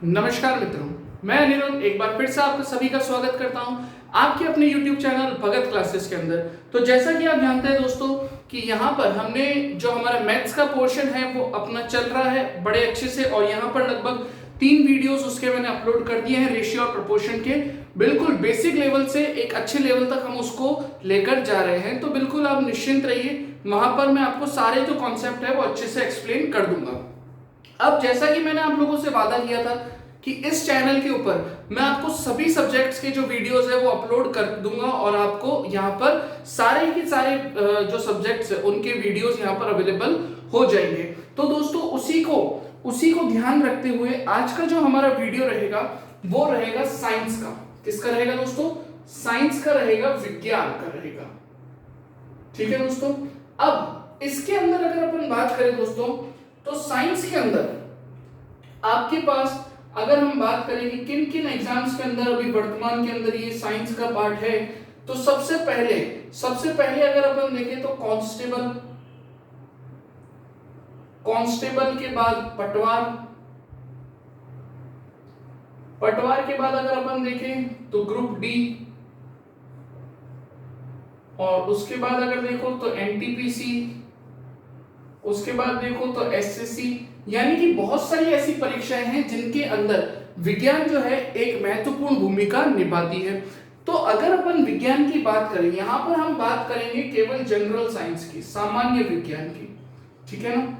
नमस्कार मित्रों, मैं अनिरुद्ध एक बार फिर से आपका सभी का स्वागत करता हूं आपके अपने YouTube चैनल भगत क्लासेस के अंदर। तो जैसा कि आप जानते हैं दोस्तों कि यहाँ पर हमने जो हमारा मैथ्स का पोर्शन है वो अपना चल रहा है बड़े अच्छे से, और यहाँ पर लगभग 3 वीडियोस उसके मैंने अपलोड कर दिए हैं रेशियो और प्रोपोर्शन के। बिल्कुल बेसिक लेवल से एक अच्छे लेवल तक हम उसको लेकर जा रहे हैं, तो बिल्कुल आप निश्चिंत रहिए, वहां पर मैं आपको सारे जो कॉन्सेप्ट है वो अच्छे से एक्सप्लेन कर दूंगा। अब जैसा कि मैंने आप लोगों से वादा किया था कि इस चैनल के ऊपर मैं आपको सभी सब्जेक्ट्स के जो वीडियोस है वो अपलोड कर दूंगा, और आपको यहाँ पर सारे के सारे जो सब्जेक्ट्स है उनके वीडियोस यहाँ पर अवेलेबल हो जाएंगे। तो दोस्तों उसी को ध्यान रखते हुए आज का जो हमारा वीडियो रहेगा वो रहेगा साइंस का। किसका रहेगा दोस्तों? साइंस का रहेगा, विज्ञान का रहेगा। ठीक है दोस्तों। अब इसके अंदर अगर अपन बात करें दोस्तों, तो साइंस के अंदर आपके पास अगर हम बात करें कि किन किन एग्जाम्स के अंदर अभी वर्तमान के अंदर ये साइंस का पार्ट है, तो सबसे पहले अगर अपन देखें तो कांस्टेबल के बाद पटवार के बाद अगर अपन देखें तो ग्रुप डी, और उसके बाद अगर देखो तो एनटीपीसी, उसके बाद देखो तो एसएससी। यानी कि बहुत सारी ऐसी परीक्षाएं हैं जिनके अंदर विज्ञान जो है एक महत्वपूर्ण भूमिका निभाती है। तो अगर अपन विज्ञान की बात करें, यहां पर हम बात करेंगे केवल जनरल साइंस की, सामान्य विज्ञान की। ठीक है ना,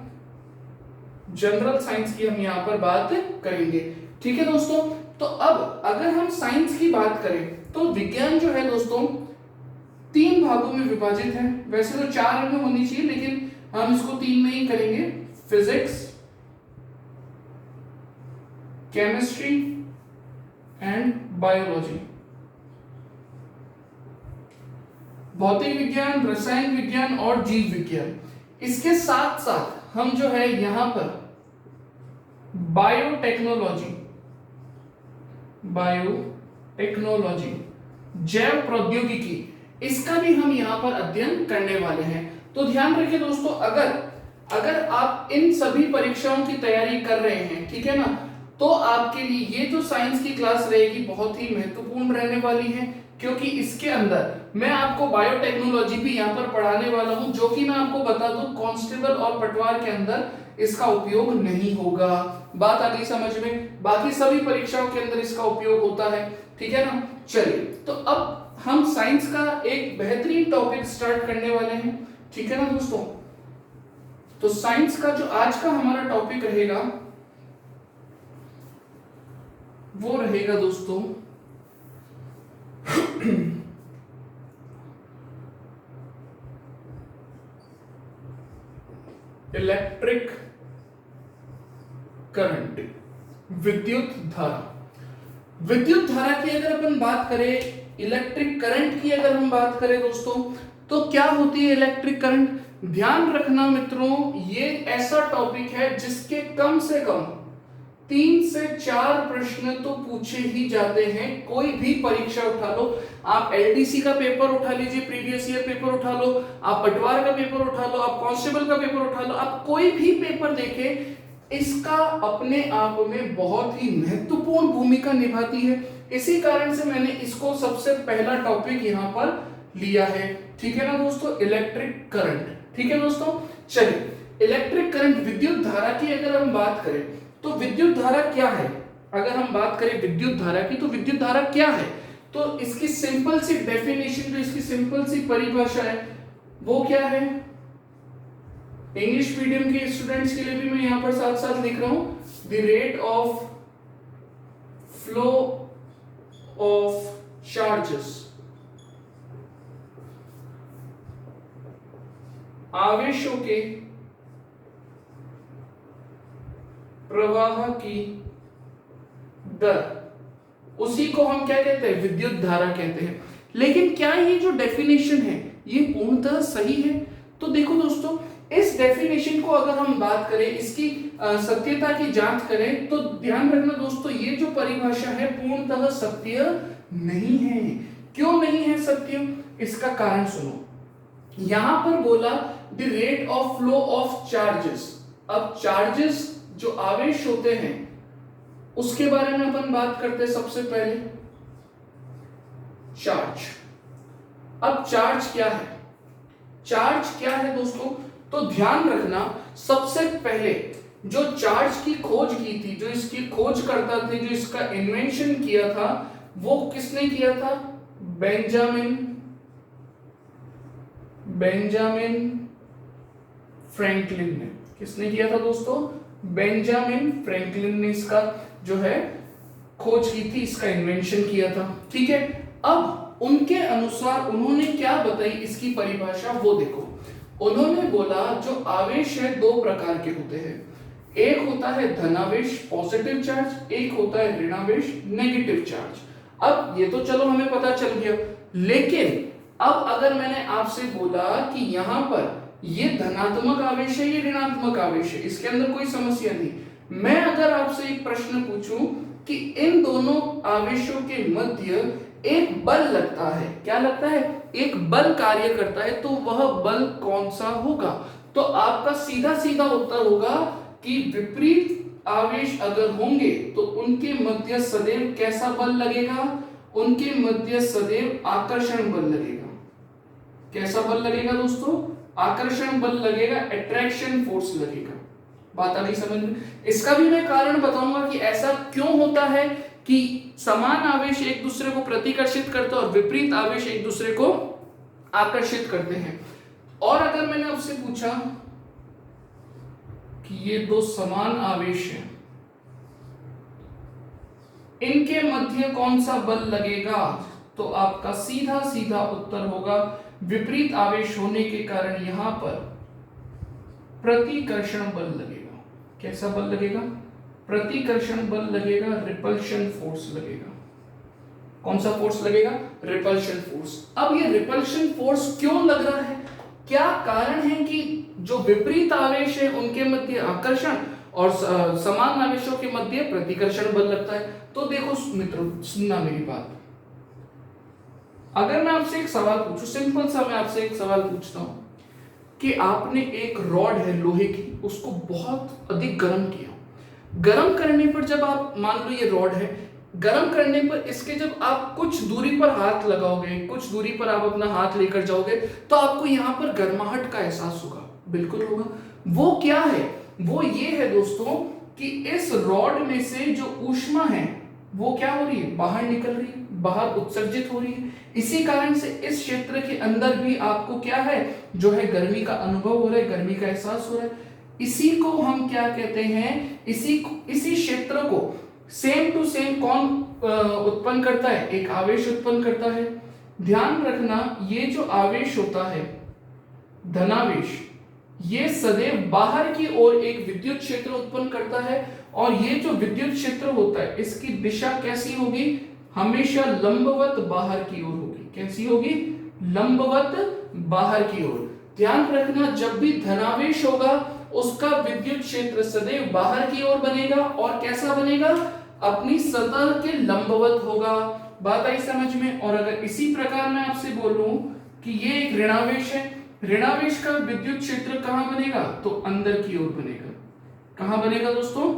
जनरल साइंस की हम यहां पर बात करेंगे। ठीक है दोस्तों। तो अब अगर हम साइंस की बात करें तो विज्ञान जो है दोस्तों 3 भागों में विभाजित है। वैसे तो 4 में होनी चाहिए, लेकिन हम इसको 3 में ही करेंगे। Physics, chemistry and biology. भौतिक विज्ञान, रसायन विज्ञान और जीव विज्ञान। इसके साथ साथ हम जो है यहां पर बायोटेक्नोलॉजी, जैव प्रौद्योगिकी, इसका भी हम यहां पर अध्ययन करने वाले हैं। तो ध्यान रखिए दोस्तों, अगर आप इन सभी परीक्षाओं की तैयारी कर रहे हैं, ठीक है ना, तो आपके लिए ये जो साइंस की क्लास रहेगी बहुत ही महत्वपूर्ण रहने वाली है, क्योंकि इसके अंदर मैं आपको बायोटेक्नोलॉजी भी यहां पर पढ़ाने वाला हूं, जो कि मैं आपको बता दूं कांस्टेबल और पटवार के अंदर इसका उपयोग नहीं होगा। बात आ गई समझ में? बाकी सभी परीक्षाओं के अंदर इसका उपयोग होता है। ठीक है ना। चलिए, तो अब हम साइंस का एक बेहतरीन टॉपिक स्टार्ट करने वाले हैं। ठीक है ना दोस्तों। तो साइंस का जो आज का हमारा टॉपिक रहेगा वो रहेगा दोस्तों इलेक्ट्रिक करंट, विद्युत धारा की अगर अपन बात करें, इलेक्ट्रिक करंट की अगर हम बात करें दोस्तों, तो क्या होती है इलेक्ट्रिक करंट? ध्यान रखना मित्रों, ये ऐसा टॉपिक है जिसके कम से कम 3 से 4 प्रश्न तो पूछे ही जाते हैं। कोई भी परीक्षा उठा लो, आप एलडीसी का पेपर उठा लीजिए, प्रीवियस ईयर पेपर उठा लो, आप पटवार का पेपर उठा लो, आप कांस्टेबल का पेपर उठा लो, आप कोई भी पेपर देखें, इसका अपने आप में बहुत ही महत्वपूर्ण भूमिका निभाती है। इसी कारण से मैंने इसको सबसे पहला टॉपिक यहां पर लिया है। ठीक है ना दोस्तों, इलेक्ट्रिक करंट। ठीक है दोस्तों। चलिए, इलेक्ट्रिक करंट, विद्युत धारा की अगर हम बात करें तो विद्युत धारा क्या है? अगर हम बात करें विद्युत धारा की, तो विद्युत धारा क्या है? तो इसकी सिंपल सी डेफिनेशन, जो इसकी सिंपल सी परिभाषा है वो क्या है? इंग्लिश मीडियम के स्टूडेंट्स के लिए भी मैं यहां पर साथ साथ लिख रहा हूं, the rate of flow of charges, आवेशों के प्रवाह की दर, उसी को हम क्या कहते हैं? विद्युत धारा कहते हैं। लेकिन क्या ये जो डेफिनेशन है ये पूर्णतः सही है? तो देखो दोस्तों, इस डेफिनेशन को अगर हम बात करें, इसकी सत्यता की जांच करें, तो ध्यान रखना दोस्तों, ये जो परिभाषा है पूर्णतः सत्य नहीं है। क्यों नहीं है सत्य? इसका कारण सुनो। यहां पर बोला the rate of flow of charges. अब चार्जेस जो आवेश होते हैं उसके बारे में अपन बात करते हैं सबसे पहले चार्ज। अब चार्ज क्या है? चार्ज क्या है दोस्तों? तो ध्यान रखना, सबसे पहले जो चार्ज की खोज की थी, जो इसकी खोज करता थे, जो इसका इन्वेंशन किया था, वो किसने किया था? बेंजामिन फ्रैंकलिन ने। किसने किया था दोस्तों? बेंजामिन फ्रैंकलिन ने इसका जो है खोज की थी, इसका इन्वेंशन किया था। ठीक है, अब उनके अनुसार उन्होंने क्या बताई इसकी परिभाषा, वो देखो। उन्होंने बोला जो आवेश है दो प्रकार के होते हैं, एक होता है धनावेश पॉजिटिव चार्ज, एक होता है ऋणावेश नेगेटिव चार्ज। अब ये तो चलो हमें पता चल गया, लेकिन अब अगर मैंने आपसे बोला कि यहां पर ये धनात्मक आवेश है, ये ऋणात्मक आवेश है, इसके अंदर कोई समस्या नहीं। मैं अगर आपसे एक प्रश्न पूछूं कि इन दोनों आवेशों के मध्य एक बल लगता है, क्या लगता है? एक बल कार्य करता है, तो वह बल कौन सा होगा? तो आपका सीधा सीधा उत्तर होगा कि विपरीत आवेश अगर होंगे तो उनके मध्य सदैव कैसा बल लगेगा? उनके मध्य सदैव आकर्षण बल लगेगा। कैसा बल लगेगा दोस्तों? आकर्षण बल लगेगा, अट्रैक्शन फोर्स लगेगा। बात आ गई समझ में? इसका भी मैं कारण बताऊंगा कि ऐसा क्यों होता है कि समान आवेश एक दूसरे को प्रतिकर्षित करते हैं और विपरीत आवेश एक दूसरे को आकर्षित करते हैं। और अगर मैंने आपसे पूछा कि ये दो समान आवेश हैं, इनके मध्य कौन सा बल लगेगा? तो आपका सीधा सीधा उत्तर होगा विपरीत आवेश होने के कारण यहां पर प्रतिकर्षण बल लगेगा। कैसा बल लगेगा? प्रतिकर्षण बल लगेगा, रिपल्शन फोर्स लगेगा। कौन सा फोर्स लगेगा? Repulsion force. अब ये रिपल्शन फोर्स क्यों लग रहा है? क्या कारण है कि जो विपरीत आवेश है उनके मध्य आकर्षण और समान आवेशों के मध्य प्रतिकर्षण बल लगता है? तो देखो मित्रों, सुनना मेरी बात। अगर मैं आपसे एक सवाल पूछूं, सिंपल सा मैं आपसे एक सवाल पूछता हूं कि आपने एक रॉड है लोहे की, उसको बहुत अधिक गर्म किया। गर्म करने पर जब आप, मान लो ये रॉड है, गर्म करने पर इसके जब आप कुछ दूरी पर हाथ लगाओगे, कुछ दूरी पर आप अपना हाथ लेकर जाओगे, तो आपको यहां पर गर्माहट का एहसास होगा। बिल्कुल होगा। वो क्या है? वो ये है दोस्तों कि इस रॉड में से जो ऊष्मा है वो क्या हो रही है? बाहर निकल रही है, बाहर उत्सर्जित हो रही है। इसी कारण से इस क्षेत्र के अंदर भी आपको क्या है, जो है गर्मी का अनुभव हो रहा है, गर्मी का एहसास हो रहा है। इसी को हम क्या कहते हैं? इसी क्षेत्र को सेम टू सेम कौन उत्पन्न करता है? एक आवेश उत्पन्न करता है। ध्यान रखना, ये जो आवेश होता है धनावेश, ये सदैव बाहर की ओर एक विद्युत क्षेत्र उत्पन्न करता है, और ये जो विद्युत क्षेत्र होता है इसकी दिशा कैसी होगी? हमेशा लंबवत बाहर की ओर होगी। कैसी होगी? लंबवत बाहर की ओर। ध्यान रखना, जब भी धनावेश होगा उसका विद्युत क्षेत्र सदैव बाहर की ओर बनेगा, और कैसा बनेगा? अपनी सतह के लंबवत होगा। बात आई समझ में? और अगर इसी प्रकार मैं आपसे बोलूं कि ये एक ऋणावेश है, ऋणावेश का विद्युत क्षेत्र कहां बनेगा? तो अंदर की ओर बनेगा। कहां बनेगा दोस्तों?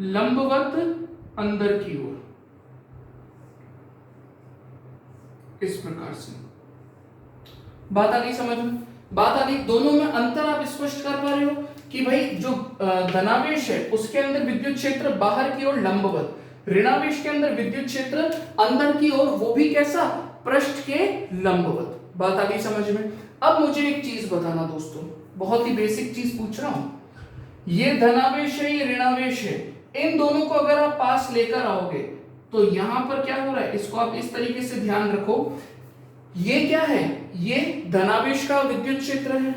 लंबवत अंदर की ओर। इस प्रकार से बात आ गई समझ में? बात आ गई? दोनों में अंतर आप स्पष्ट कर पा रहे हो कि भाई जो धनावेश है उसके अंदर विद्युत क्षेत्र बाहर की ओर लंबवत, ऋणावेश के अंदर विद्युत क्षेत्र अंदर की ओर, वो भी कैसा? पृष्ठ के लंबवत। बात आ गई समझ में? अब मुझे एक चीज बताना दोस्तों, बहुत ही बेसिक चीज पूछ रहा हूं। ये धनावेश है, ये ऋणावेश है, इन दोनों को अगर आप पास लेकर आओगे तो यहां पर क्या हो रहा है? इसको आप इस तरीके से ध्यान रखो, ये क्या है? ये धनावेश का विद्युत क्षेत्र है,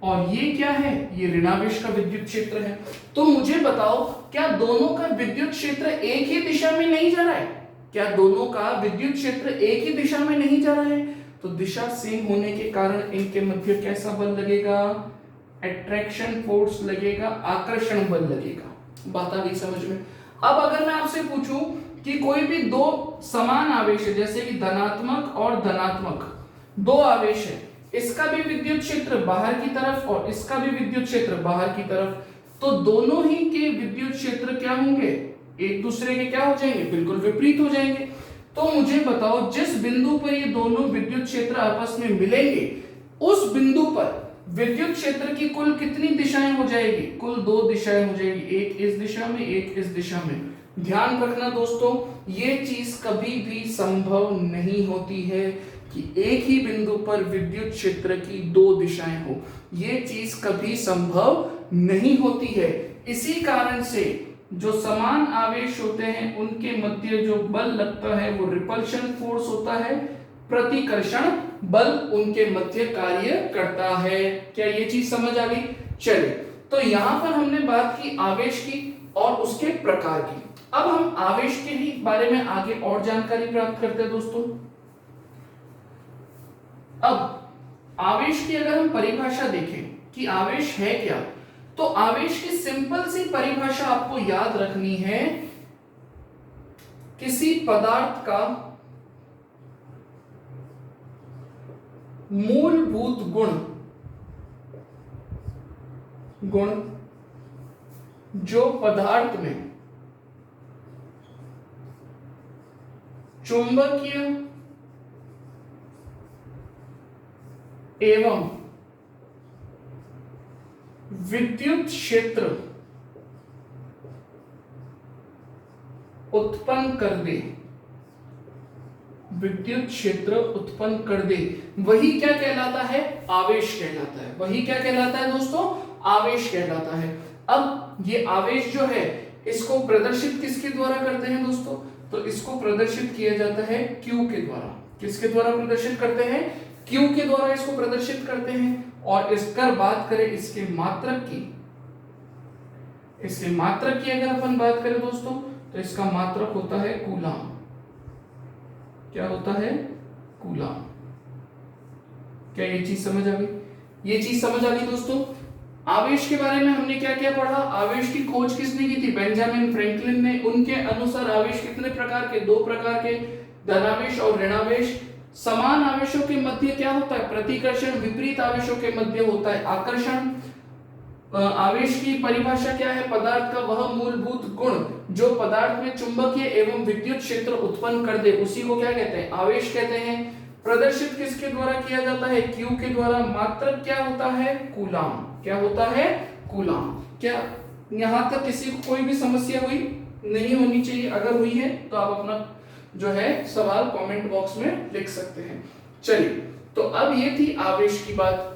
और ये क्या है? ये ऋणावेश का विद्युत क्षेत्र है। तो मुझे बताओ, क्या दोनों का विद्युत क्षेत्र एक ही दिशा में नहीं जा रहा है? क्या दोनों का विद्युत क्षेत्र एक ही दिशा में नहीं जा रहा है? तो दिशा सेम होने के कारण इनके मध्य कैसा बल लगेगा? अट्रैक्शन फोर्स लगेगा, आकर्षण बल लगेगा। बात आ गई समझ में? अब अगर मैं आपसे पूछूं कि कोई भी दो समान आवेश है, जैसे कि धनात्मक और धनात्मक दो आवेश है, इसका भी विद्युत क्षेत्र बाहर की तरफ और इसका भी विद्युत क्षेत्र बाहर की तरफ, तो दोनों ही के विद्युत क्षेत्र क्या होंगे, एक दूसरे के क्या हो जाएंगे, बिल्कुल विपरीत हो जाएंगे। तो मुझे बताओ जिस बिंदु पर ये दोनों विद्युत क्षेत्र आपस में मिलेंगे उस बिंदु पर विद्युत क्षेत्र की कुल कितनी दिशाएं हो जाएगी, कुल 2 दिशाएं हो जाएगी, एक इस दिशा में एक इस दिशा में। ध्यान रखना दोस्तों, ये चीज कभी भी संभव नहीं होती है कि एक ही बिंदु पर विद्युत क्षेत्र की 2 दिशाएं हो, ये चीज कभी संभव नहीं होती है। इसी कारण से जो समान आवेश होते हैं उनके मध्य जो बल लगता है वो रिपल्शन फोर्स होता है, प्रतिकर्षण बल उनके मध्य कार्य करता है। क्या ये चीज समझ आ गई? चलिए, तो यहां पर हमने बात की आवेश की और उसके प्रकार की। अब हम आवेश के ही बारे में आगे और जानकारी प्राप्त करते हैं दोस्तों। अब आवेश की अगर हम परिभाषा देखें कि आवेश है क्या, तो आवेश की सिंपल सी परिभाषा आपको याद रखनी है, किसी पदार्थ का मूलभूत गुण जो पदार्थ में चुंबकीय एवं विद्युत क्षेत्र उत्पन्न कर दे, विद्युत क्षेत्र उत्पन्न कर दे, वही क्या कहलाता है, आवेश कहलाता है। वही क्या कहलाता है दोस्तों, आवेश कहलाता है। अब ये आवेश जो है इसको प्रदर्शित किसके द्वारा करते हैं दोस्तों, तो इसको प्रदर्शित किया जाता है Q के द्वारा। किसके द्वारा प्रदर्शित करते हैं, Q के द्वारा इसको प्रदर्शित करते हैं। और इसकर बात करें इसके मात्रक की, इसके मात्रक की अगर अपन बात करें दोस्तों, तो इसका मात्रक होता है कूलाम। क्या होता है, कूलाम। क्या ये चीज समझ आ गई? ये चीज समझ आ गई दोस्तों। आवेश के बारे में हमने क्या क्या पढ़ा, आवेश की खोज किसने की थी, बेंजामिन फ्रैंकलिन ने। उनके अनुसार आवेश कितने प्रकार के, 2 प्रकार के, धनावेश और ऋणावेश। समान आवेशों के मध्य क्या होता है, प्रतिकर्षण। विपरीत आवेशों के मध्य होता है आकर्षण। आवेश की परिभाषा क्या है, पदार्थ का वह मूलभूत गुण जो पदार्थ में चुंबकीय एवं विद्युत क्षेत्र उत्पन्न कर दे, उसी को क्या कहते हैं, आवेश कहते हैं। प्रदर्शित किसके द्वारा किया जाता है, Q के द्वारा। मात्रक क्या होता है, कूलाम। क्या होता है, कूलाम। क्या यहां तक किसी को कोई भी समस्या हुई? नहीं होनी चाहिए। अगर हुई है तो आप अपना जो है सवाल कमेंट बॉक्स में लिख सकते हैं। चलिए, तो अब ये थी आवेश की बात।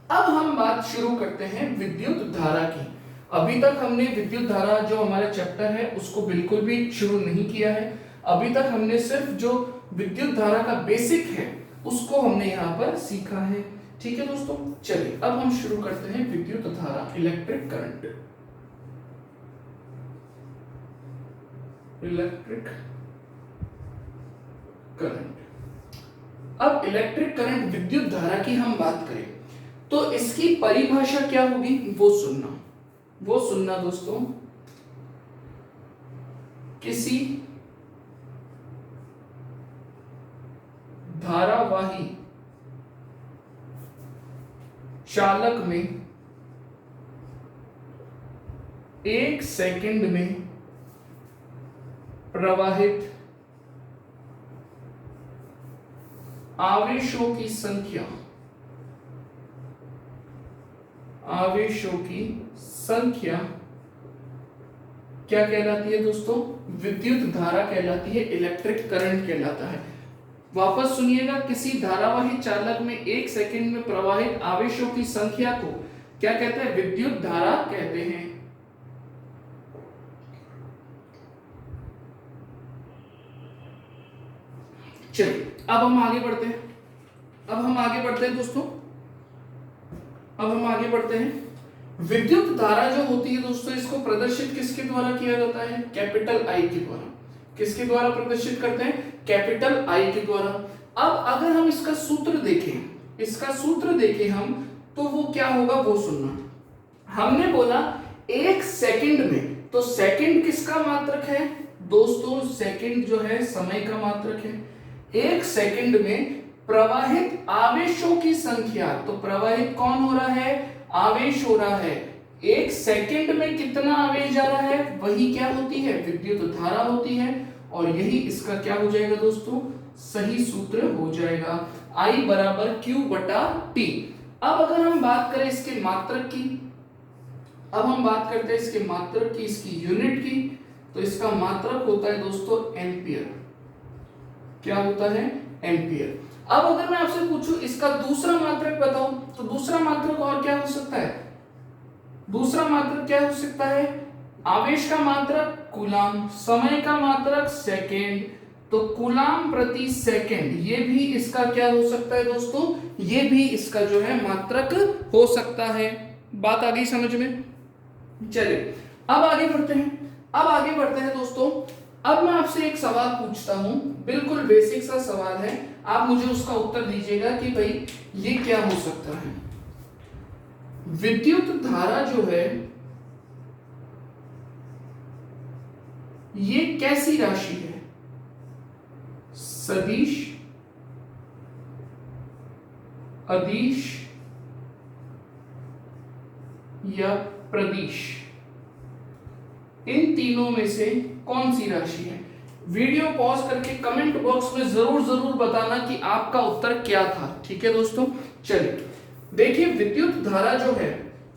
अब हम बात शुरू करते हैं विद्युत धारा की। अभी तक हमने विद्युत धारा जो हमारा चैप्टर है उसको बिल्कुल भी शुरू नहीं किया है। अभी तक हमने सिर्फ जो विद्युत धारा का बेसिक है उसको हमने यहाँ पर सीखा है। ठीक है दोस्तों, चलिए अब हम शुरू करते हैं विद्युत धारा, इलेक्ट्रिक करंट। Electric current. अब इलेक्ट्रिक करंट, विद्युत धारा की हम बात करें तो इसकी परिभाषा क्या होगी वो सुनना दोस्तों। किसी धारावाही चालक में 1 सेकंड में प्रवाहित आवेशों की संख्या क्या कहलाती है दोस्तों, विद्युत धारा कहलाती है, इलेक्ट्रिक करंट कहलाता है। वापस सुनिएगा, किसी धारावाही चालक में 1 सेकंड में प्रवाहित आवेशों की संख्या को क्या कहते हैं, विद्युत धारा कहते हैं। चलिए अब हम आगे बढ़ते हैं दोस्तों। अब हम आगे बढ़ते हैं। विद्युत धारा जो होती है दोस्तों, इसको प्रदर्शित किसके द्वारा किया जाता है, कैपिटल आई के द्वारा। किसके द्वारा प्रदर्शित करते हैं, कैपिटल आई के द्वारा। अब अगर हम इसका सूत्र देखें हम, तो वो क्या होगा वो सुनना। हमने बोला 1 सेकंड में, तो सेकंड किसका मात्रक है दोस्तों, सेकंड जो है समय का मात्रक है। 1 सेकंड में प्रवाहित आवेशों की संख्या, तो प्रवाहित कौन हो रहा है, आवेश हो रहा है, एक सेकंड में कितना आवेश जा रहा है वही क्या होती है, विद्युत धारा होती है। और यही इसका क्या हो जाएगा दोस्तों, सही सूत्र हो जाएगा, I बराबर Q बटा T। अब अगर हम बात करें इसके मात्रक की, अब हम बात करते हैं इसके मात्रक की, इसकी यूनिट की, तो इसका मात्रक होता है दोस्तों एम्पियर। क्या होता है, एम्पियर। अब अगर मैं आपसे पूछूं इसका दूसरा मात्रक बताओ, तो दूसरा मात्रक और क्या हो सकता है, दूसरा मात्रक क्या हो सकता है, आवेश का मात्रक कूलाम, समय का मात्रक सेकेंड, तो कूलाम प्रति सेकेंड, ये भी इसका क्या हो सकता है दोस्तों, ये भी इसका जो है मात्रक हो सकता है। बात आ गई समझ में। चलिए अब आगे बढ़ते हैं, अब आगे बढ़ते हैं दोस्तों। अब मैं आपसे एक सवाल पूछता हूं, बिल्कुल बेसिक सा सवाल है, आप मुझे उसका उत्तर दीजिएगा कि भाई ये क्या हो सकता है। विद्युत धारा जो है ये कैसी राशि है, सदिश, अदिश या प्रदिश, इन तीनों में से कौन सी राशि है। वीडियो पॉज करके कमेंट बॉक्स में जरूर बताना कि आपका उत्तर क्या था, ठीक है दोस्तों। चलिए देखिए, विद्युत धारा जो है,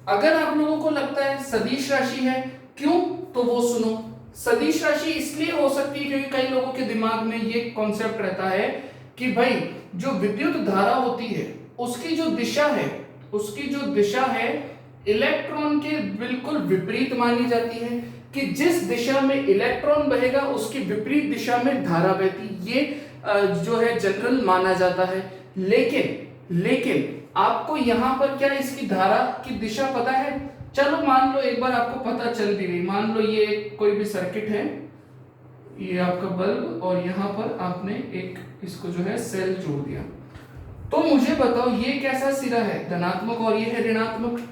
अगर आप लोगों को लगता है सदिश राशि है, क्यों, तो वो सुनो। सदिश राशि इसलिए हो सकती है क्योंकि कई लोगों के दिमाग में ये कॉन्सेप्ट रहता है कि भाई जो विद्युत धारा होती है उसकी जो दिशा है, उसकी जो दिशा है इलेक्ट्रॉन के बिल्कुल विपरीत मानी जाती है, कि जिस दिशा में इलेक्ट्रॉन बहेगा उसकी विपरीत दिशा में धारा बहती, ये जो है जनरल माना जाता है। लेकिन आपको यहां पर क्या इसकी धारा की दिशा पता है, चलो मान लो एक बार आपको पता चल भी गई, मान लो ये कोई भी सर्किट है, ये आपका बल्ब, और यहां पर आपने एक इसको जो है सेल जोड़ दिया, तो मुझे बताओ ये कैसा सिरा है, धनात्मक, और ये है ऋणात्मक।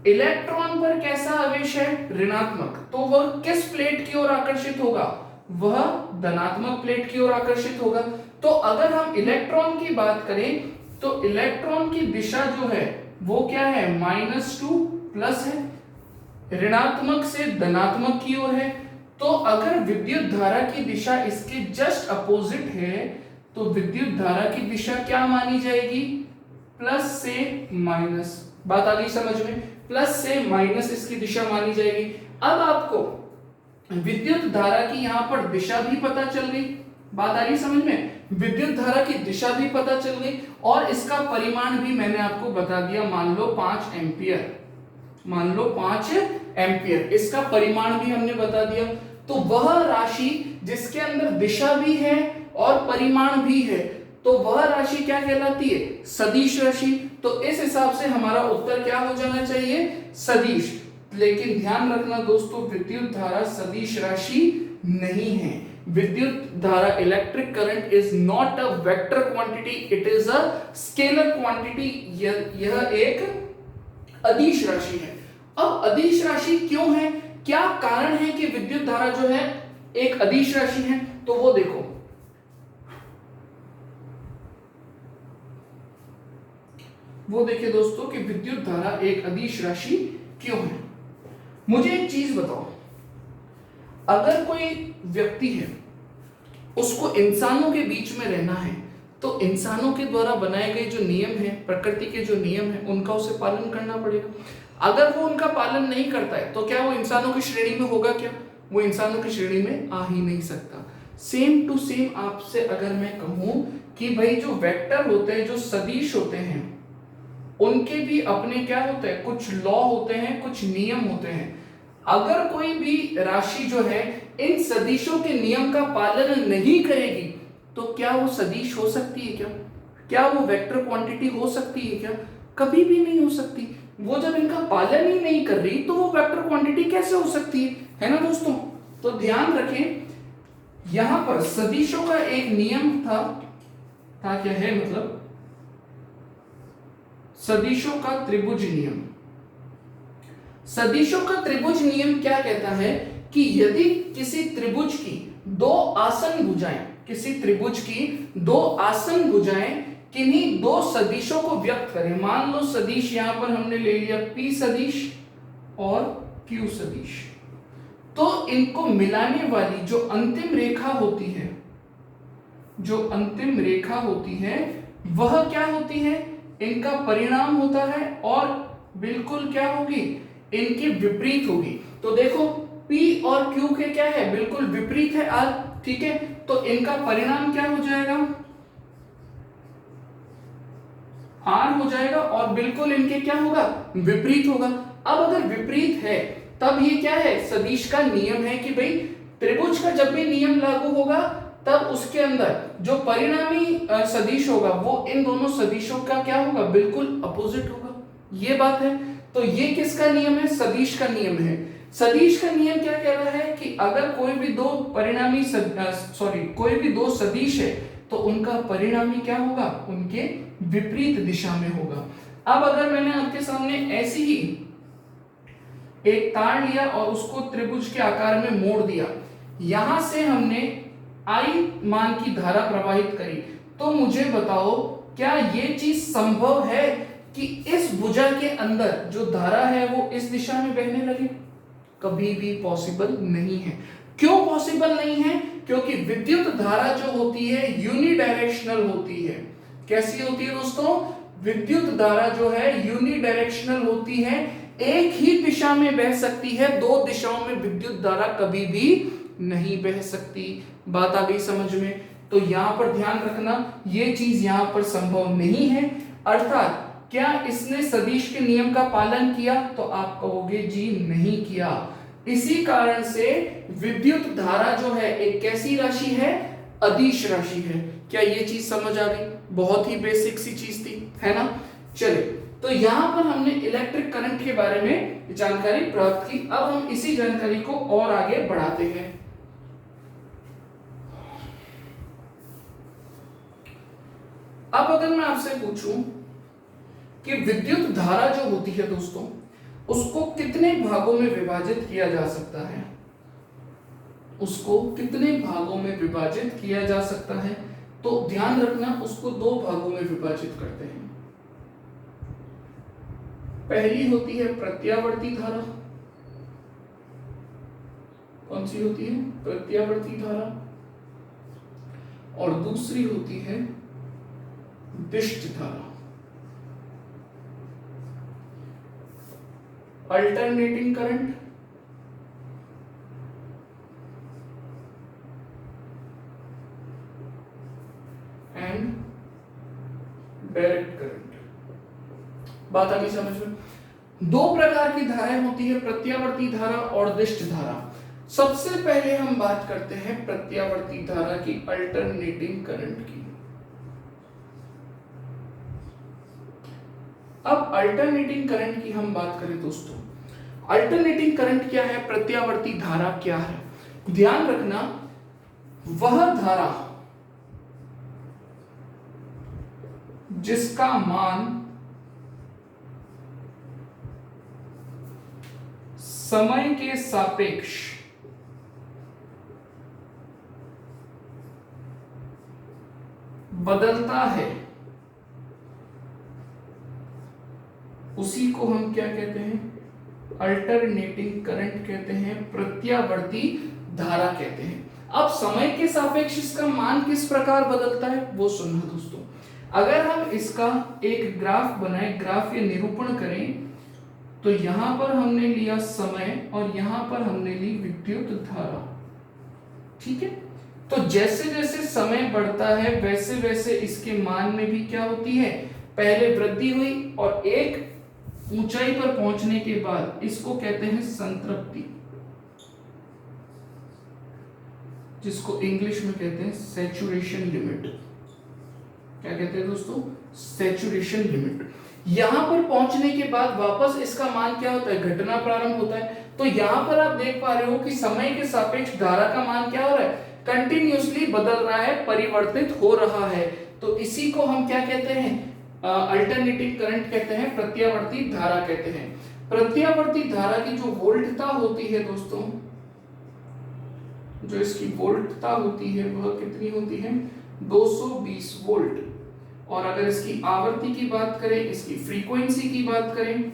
इलेक्ट्रॉन पर कैसा आवेश है, ऋणात्मक, तो वह किस प्लेट की ओर आकर्षित होगा, वह धनात्मक प्लेट की ओर आकर्षित होगा। तो अगर हम इलेक्ट्रॉन की बात करें तो इलेक्ट्रॉन की दिशा जो है वो क्या है, -2 प्लस है, ऋणात्मक से धनात्मक की ओर है। तो अगर विद्युत धारा की दिशा इसके जस्ट अपोजिट है तो विद्युत धारा की दिशा क्या मानी जाएगी, प्लस से माइनस। बात आ गई समझ में, प्लस से माइनस इसकी दिशा मानी जाएगी। अब आपको विद्युत धारा की यहां पर दिशा भी पता चल गई, बात आ रही समझ में, विद्युत धारा की दिशा भी पता चल गई, और इसका परिमाण भी मैंने आपको बता दिया, मान लो 5 एम्पियर, मान लो 5 एम्पियर, इसका परिमाण भी हमने बता दिया। तो वह राशि जिसके अंदर दिशा भी है और परिमाण भी है, तो वह राशि क्या कहलाती है, सदिश राशि। तो इस हिसाब से हमारा उत्तर क्या हो जाना चाहिए, सदिश। लेकिन ध्यान रखना दोस्तों, विद्युत धारा सदिश राशि नहीं है। विद्युत धारा, electric current is not a vector quantity, it is a scalar quantity. यह एक अदिश राशि है। अब अदिश राशि क्यों है, क्या कारण है कि विद्युत धारा जो है एक अदिश राशि है, तो वो देखो। वो देखिए दोस्तों कि विद्युत धारा एक अदिश राशि क्यों है। मुझे एक चीज बताओ, अगर कोई व्यक्ति है उसको इंसानों के बीच में रहना है, तो इंसानों के द्वारा बनाए गए जो नियम है, प्रकृति के जो नियम है, उनका उसे पालन करना पड़ेगा। अगर वो उनका पालन नहीं करता है तो क्या वो इंसानों की श्रेणी में होगा, क्या वो इंसानों की श्रेणी में आ ही नहीं सकता। सेम टू सेम आपसे अगर मैं कहूं कि भाई जो वेक्टर होते हैं, जो सदिश होते हैं, उनके भी अपने क्या होते हैं, कुछ लॉ होते हैं, कुछ नियम होते हैं। अगर कोई भी राशि जो है इन सदिशों के नियम का पालन नहीं करेगी तो क्या वो सदिश हो सकती है, क्या वो वेक्टर क्वांटिटी हो सकती है, क्या कभी भी नहीं हो सकती। वो जब इनका पालन ही नहीं कर रही तो वो वेक्टर क्वांटिटी कैसे हो सकती है ना दोस्तों। तो ध्यान रखें, यहां पर सदिशों का एक नियम था क्या है, मतलब सदिशों का त्रिभुज नियम। सदिशों का त्रिभुज नियम क्या कहता है कि यदि किसी त्रिभुज की दो आसन भुजाएं, किसी त्रिभुज की दो आसन भुजाएं किन्हीं दो सदिशों को व्यक्त करें, मान लो सदिश यहां पर हमने ले लिया P सदिश और Q सदिश। तो इनको मिलाने वाली जो अंतिम रेखा होती है, जो अंतिम रेखा होती है वह क्या होती है, इनका परिणाम होता है और बिल्कुल क्या होगी, इनके विपरीत होगी। तो देखो P और Q के क्या है, बिल्कुल विपरीत है R, ठीक है। तो इनका परिणाम क्या हो जाएगा, R हो जाएगा और बिल्कुल इनके क्या होगा, विपरीत होगा। अब अगर विपरीत है तब ये क्या है, सदिश का नियम है कि भाई त्रिभुज का जब भी नियम लागू होगा तब उसके अंदर जो परिणामी सदिश होगा वो इन दोनों सदिशों का क्या होगा, बिल्कुल अपोजिट होगा। ये बात है। तो ये किसका नियम है, सदिश का नियम है। सदिश का नियम क्या कह रहा है कि अगर कोई भी दो परिणामी कोई भी दो सदिश है तो उनका परिणामी क्या होगा, उनके विपरीत दिशा में होगा। अब अगर मैंने आपके सामने ऐसी ही एक तार लिया और उसको त्रिभुज के आकार में मोड़ दिया, यहां से हमने I मान की धारा प्रवाहित करी, तो मुझे बताओ क्या ये चीज संभव है कि इस भुजा के अंदर जो धारा है वो इस दिशा में बहने लगे? कभी भी पॉसिबल नहीं है। क्यों पॉसिबल नहीं है? क्योंकि विद्युत धारा जो होती है यूनिडायरेक्शनल होती है। कैसी होती है दोस्तों? विद्युत धारा जो है यूनिडायरेक्शनल होती है, एक ही दिशा में बह सकती है, दो दिशाओं में विद्युत धारा कभी भी नहीं बह सकती। बात आ गई समझ में? तो यहां पर ध्यान रखना, ये चीज यहां पर संभव नहीं है। अर्थात क्या इसने सदिश के नियम का पालन किया? तो आप कहोगे जी नहीं किया। इसी कारण से विद्युत धारा जो है एक कैसी राशि है, अदिश राशि है। क्या ये चीज समझ आ गई? बहुत ही बेसिक सी चीज थी, है ना? चलिए, तो यहां पर हमने इलेक्ट्रिक करंट के बारे में जानकारी प्राप्त की। अब हम इसी जानकारी को और आगे बढ़ाते हैं। अब अगर मैं आपसे पूछूं कि विद्युत धारा जो होती है दोस्तों, उसको कितने भागों में विभाजित किया जा सकता है? उसको कितने भागों में विभाजित किया जा सकता है? तो ध्यान रखना, उसको दो भागों में विभाजित करते हैं। पहली होती है प्रत्यावर्ती धारा। कौन सी होती है? प्रत्यावर्ती धारा। और दूसरी होती है दिष्ट धारा, alternating current and direct current. बात आ गई समझ में? दो प्रकार की धाराएं होती है, प्रत्यावर्ती धारा और दिष्ट धारा। सबसे पहले हम बात करते हैं प्रत्यावर्ती धारा की, अल्टरनेटिंग करंट की। अब अल्टरनेटिंग करंट की हम बात करें दोस्तों, अल्टरनेटिंग करंट क्या है, प्रत्यावर्ती धारा क्या है? ध्यान रखना, वह धारा जिसका मान समय के सापेक्ष बदलता है, उसी को हम क्या कहते हैं? अल्टरनेटिंग करंट कहते हैं, प्रत्यावर्ती धारा कहते हैं। अब समय के सापेक्ष इसका मान किस प्रकार बदलता है वो सुनना दोस्तों। अगर हम इसका एक ग्राफ बनाए, ग्राफ या निरूपण करें, तो यहां पर हमने लिया समय और यहां पर हमने ली विद्युत धारा, ठीक है। तो जैसे जैसे समय बढ़ता है वैसे वैसे इसके मान में भी क्या होती है, पहले वृद्धि हुई और एक ऊंचाई पर पहुंचने के बाद इसको कहते हैं संतृप्ति, जिसको इंग्लिश में कहते हैं सैचुरेशन लिमिट। क्या कहते हैं दोस्तों? Saturation limit. यहां पर पहुंचने के बाद वापस इसका मान क्या होता है? घटना प्रारंभ होता है। तो यहां पर आप देख पा रहे हो कि समय के सापेक्ष धारा का मान क्या हो रहा है? कंटिन्यूअसली बदल रहा है, परिवर्तित हो रहा है। तो इसी को हम क्या कहते हैं? अल्टरनेटिंग करंट कहते हैं, प्रत्यावर्ती धारा कहते हैं। प्रत्यावर्ती धारा की जो वोल्टता होती है दोस्तों, जो इसकी वोल्टता होती है वह कितनी होती है? 220 वोल्ट। और अगर इसकी आवृत्ति की बात करें, इसकी फ्रीक्वेंसी की बात करें,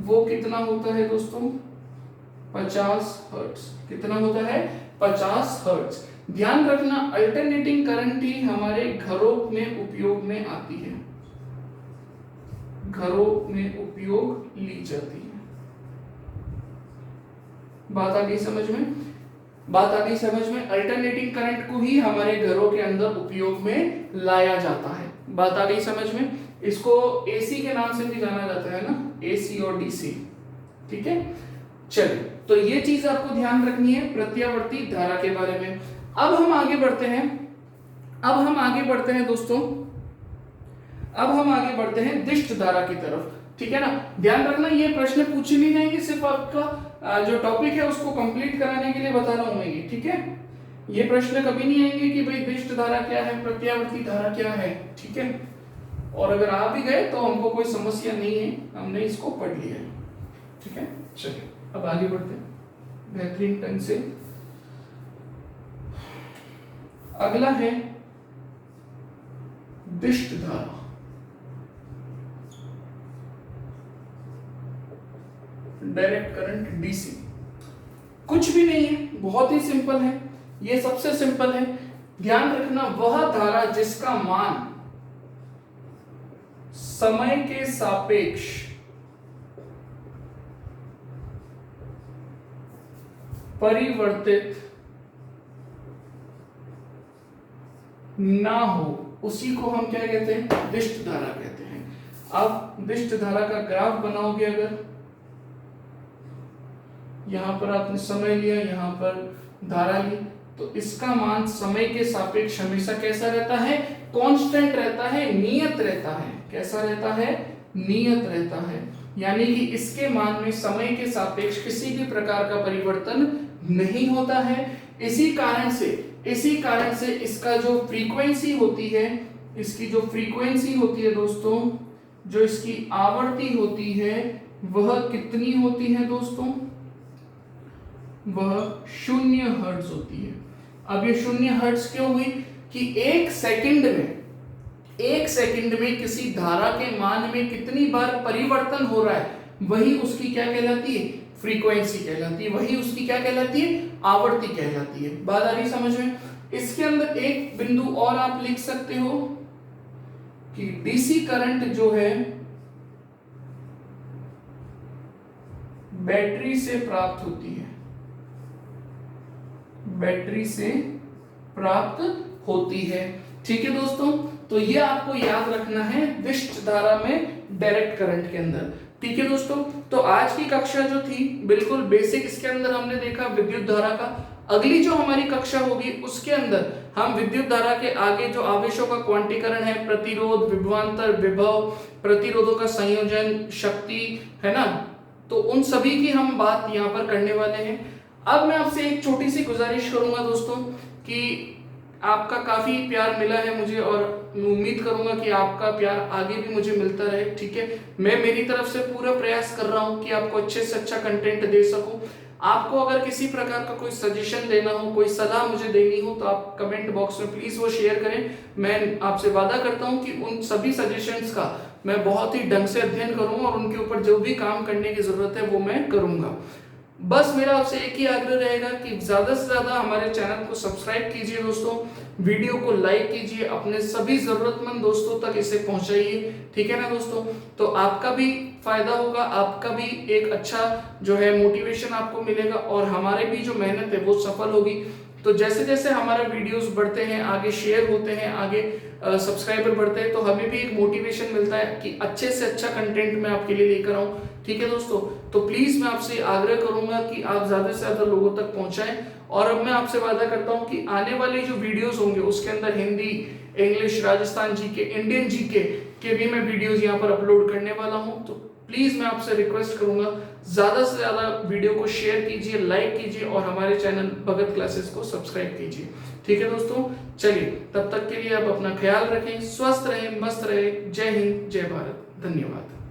वो कितना होता है दोस्तों? 50 हर्ट्ज। कितना होता है? 50 हर्ट्ज। ध्यान रखना अल्टरनेटिंग करंट ही हमारे घरों में उपयोग में आती है, घरों में उपयोग ली जाती है। बात आ गई समझ में? बात आ गई समझ में? अल्टरनेटिंग करंट को ही हमारे घरों के अंदर उपयोग में लाया जाता है। बात आ गई समझ में? इसको एसी के नाम से भी जाना जाता है ना, एसी और डीसी। ठीक है, चलिए, तो ये चीज आपको ध्यान रखनी है प्रत्यावर्ती धारा के बारे में। अब हम आगे बढ़ते हैं दोस्तों, अब हम आगे बढ़ते हैं दिष्ट धारा की तरफ। ठीक है ना, ध्यान रखना ये प्रश्न पूछे नहीं जाएंगे, सिर्फ आपका जो टॉपिक है उसको कंप्लीट कराने के लिए बता रहा हूं मैं ये। ठीक है, ये प्रश्न कभी नहीं आएंगे कि भाई दिष्ट धारा क्या है, प्रत्यावर्ती धारा क्या है। ठीक है, और अगर आ भी गए तो हमको कोई समस्या नहीं है, हमने इसको पढ़ लिया है। ठीक है, चलिए अब आगे बढ़ते हैं बेहतरीन ढंग से। अगला है दिष्ट धारा। डायरेक्ट करंट डीसी कुछ भी नहीं है, बहुत ही सिंपल है, ये सबसे सिंपल है। ध्यान रखना वह धारा जिसका मान समय के सापेक्ष परिवर्तित ना हो, उसी को हम क्या कहते हैं? दिष्ट धारा कहते हैं। अब दिष्ट धारा का ग्राफ बनाओगे, अगर यहां पर आपने समय लिया, यहां पर धारा ली, तो इसका मान समय के सापेक्ष हमेशा कैसा रहता है? कांस्टेंट रहता है, नियत रहता है। कैसा रहता है? नियत रहता है। यानी कि इसके मान में समय के सापेक्ष किसी भी प्रकार का परिवर्तन नहीं होता है। इसी कारण से इसका जो फ्रीक्वेंसी होती है, इसकी जो फ्रीक्वेंसी होती है दोस्तों, जो इसकी आवृत्ति होती है, वह कितनी होती है दोस्तों? वह 0 हर्ट्ज होती है। अब ये 0 हर्ट्ज क्यों हुई? कि एक सेकंड में किसी धारा के मान में कितनी बार परिवर्तन हो रहा है, वही उसकी क्या कहलाती है? फ्रीक्वेंसी कहलाती है। वही उसकी क्या कहलाती है? आवृत्ति कहलाती है। बात आ रही समझ में? इसके अंदर एक बिंदु और आप लिख सकते हो कि डीसी करंट जो है बैटरी से प्राप्त होती है, बैटरी से प्राप्त होती है। ठीक है दोस्तों, तो ये आपको याद रखना है दिष्ट धारा में डायरेक्ट करंट के अंदर। ठीक है दोस्तों, तो आज की कक्षा जो थी बिल्कुल बेसिक, इसके अंदर हमने देखा विद्युत धारा का। अगली जो हमारी कक्षा होगी उसके अंदर हम विद्युत धारा के आगे जो आवेशों का क्वांटीकरण है, प्रतिरोध, विभवांतर, विभव, प्रतिरोधों का संयोजन, शक्ति, है ना, तो उन सभी की हम बात यहाँ पर करने वाले हैं। अब मैं आपसे एक छोटी सी गुजारिश करूंगा दोस्तों कि आपका काफी प्यार मिला है मुझे, और मैं उम्मीद करूंगा कि आपका प्यार आगे भी मुझे मिलता रहे। ठीक है, मैं मेरी तरफ से पूरा प्रयास कर रहा हूं कि आपको अच्छे से अच्छा कंटेंट दे सकूं। आपको अगर किसी प्रकार का कोई सजेशन देना हो, कोई सलाह मुझे देनी हो, तो आप कमेंट बॉक्स में प्लीज वो शेयर करें। मैं आपसे वादा करता हूं कि उन सभी सजेशंस का मैं बहुत ही ढंग से अध्ययन करूंगा और उनके ऊपर जो भी काम करने की जरूरत है वो मैं करूंगा। बस मेरा आपसे एक ही आग्रह रहेगा कि ज्यादा से ज्यादा हमारे चैनल को सब्सक्राइब कीजिए दोस्तों, वीडियो को लाइक कीजिए, अपने सभी जरूरतमंद दोस्तों तक इसे पहुंचाइए। ठीक है ना दोस्तों, तो आपका भी फायदा होगा, आपका भी एक अच्छा जो है मोटिवेशन आपको मिलेगा, और हमारे भी जो मेहनत है वो सफल होगी। तो जैसे जैसे हमारे वीडियोस बढ़ते हैं, आगे शेयर होते हैं, आगे सब्सक्राइबर बढ़ते हैं, तो हमें भी एक मोटिवेशन मिलता है कि अच्छे से अच्छा कंटेंट मैं आपके लिए लेकर आऊं। ठीक है दोस्तों, तो प्लीज मैं आपसे आग्रह करूंगा कि आप ज्यादा से ज्यादा लोगों तक पहुंचाएं। और अब मैं आपसे वादा करता हूं कि आने वाले जो वीडियोस होंगे उसके अंदर Hindi, English, Rajasthan GK, Indian GK के भी मैं वीडियोस यहाँ पर अपलोड करने वाला हूं। तो प्लीज मैं आपसे रिक्वेस्ट करूंगा ज्यादा से ज्यादा वीडियो को शेयर कीजिए, लाइक कीजिए, और हमारे चैनल भगत क्लासेस को सब्सक्राइब कीजिए। ठीक है दोस्तों, चलिए तब तक के लिए आप अपना ख्याल रखें, स्वस्थ रहें, मस्त रहें। जय हिंद, जय भारत, धन्यवाद।